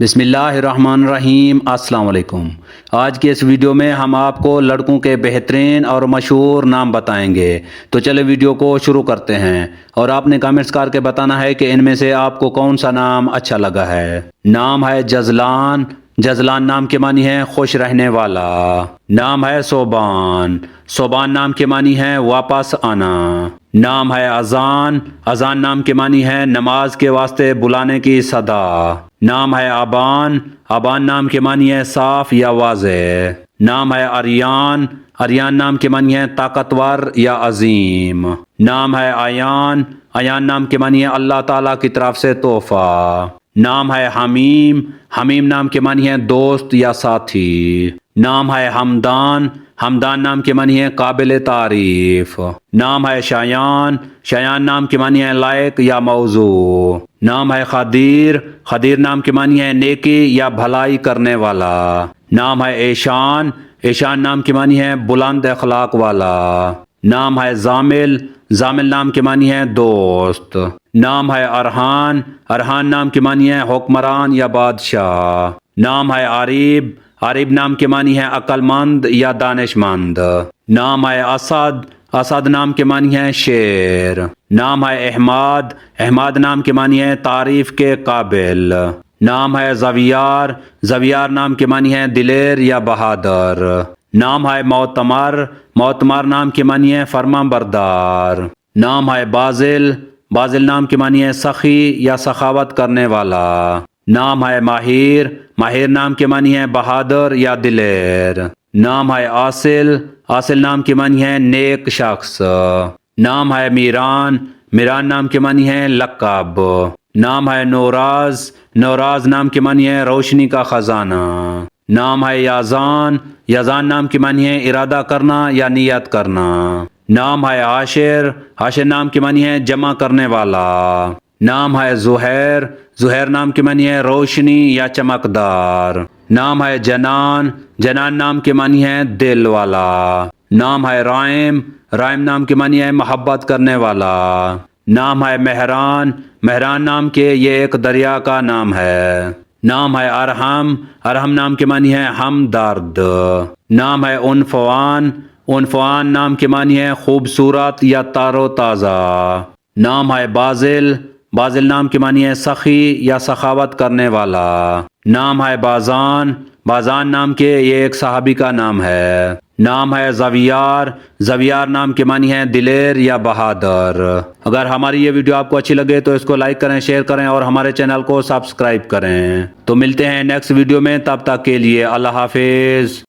بسم اللہ الرحمن الرحیم۔ السلام علیکم۔ آج کی اس ویڈیو میں ہم آپ کو لڑکوں کے بہترین اور مشہور نام بتائیں گے، تو چلے ویڈیو کو شروع کرتے ہیں، اور آپ نے کامنٹس کر کے بتانا ہے کہ ان میں سے آپ کو کون سا نام اچھا لگا ہے۔ نام ہے جزلان۔ جزلان نام کے معنی ہے خوش رہنے والا۔ نام ہے صوبان۔ صوبان نام کے معنی ہے واپس آنا۔ نام ہے اذان۔ اذان نام کے معنی ہے نماز کے واسطے بلانے کی صدا۔ نام ہے آبان۔ آبان نام کے معنی ہے صاف یا واضح۔ نام ہے اریان۔ اریان نام کے معنی ہے طاقتور یا عظیم۔ نام ہے ایان۔ ایان نام کے معنی ہے اللہ تعالیٰ کی طرف سے تحفہ۔ نام ہے حمیم۔ حمیم نام کے معنی ہے دوست یا ساتھی۔ نام ہے حمدان۔ حمدان نام کے معنی ہے قابل تعریف۔ نام ہے شایان۔ شایان نام کے معنی ہے لائق یا موضوع۔ نام ہے خدیر۔ خدیر نام کے معنی ہے نیکی یا بھلائی کرنے والا۔ نام ہے ایشان۔ ایشان نام کے معنی ہے بلند اخلاق والا۔ نام ہے زامل۔ زامل نام کے معنی ہے دوست۔ نام ہے ارحان۔ ارحان نام کے معنی ہے حکمران یا بادشاہ۔ نام ہے عریب۔ عریب نام کے معنی ہے عقل مند یا دانش مند۔ نام ہے اسد۔ اسد نام کے معنی ہے شیر۔ نام ہے احمد۔ احمد نام کے معنی ہے تعریف کے قابل۔ نام ہے زویار۔ زویار نام کے معنی ہے دلیر یا بہادر۔ نام ہے معتمر۔ معتمر نام کے معنی ہے فرما بردار۔ نام ہے بازل۔ بازل نام کے معنی ہے سخی یا سخاوت کرنے والا۔ نام ہے ماہر۔ ماہر نام کے معنی ہے بہادر یا دلیر۔ نام ہے آصل۔ آصل نام کے معنی ہے نیک شخص۔ نام ہے میران۔ میران نام کے معنی ہے لقب۔ نام ہے نوراز۔ نوراز نام کے معنی ہے روشنی کا خزانہ۔ نام ہے یازان۔ یازان نام کے معنی ہے ارادہ کرنا یا نیت کرنا۔ نام ہے عاشر۔ عاشر نام کے معنی ہے جمع کرنے والا۔ نام ہے زہیر۔ زہیر نام کے معنی ہے روشنی یا چمکدار۔ نام ہے جنان۔ جنان نام کے معنی ہے دل والا۔ نام ہے رائم۔ رائم نام کے معنی ہے محبت کرنے والا۔ نام ہے مہران۔ مہران نام کے یہ ایک دریا کا نام ہے۔ نام ہے ارحم۔ ارحم نام کے معنی ہے ہمدرد۔ نام ہے عنفوان۔ عنفوان نام کے معنی ہے خوبصورت یا تار و تازہ۔ نام ہے بازل۔ بازل نام کے معنی ہے سخی یا سخاوت کرنے والا۔ نام ہے بازان۔ بازان نام کے یہ ایک صحابی کا نام ہے۔ نام ہے زویار۔ زویار نام کے معنی ہے دلیر یا بہادر۔ اگر ہماری یہ ویڈیو آپ کو اچھی لگے تو اس کو لائک کریں، شیئر کریں اور ہمارے چینل کو سبسکرائب کریں۔ تو ملتے ہیں نیکسٹ ویڈیو میں، تب تک کے لیے اللہ حافظ۔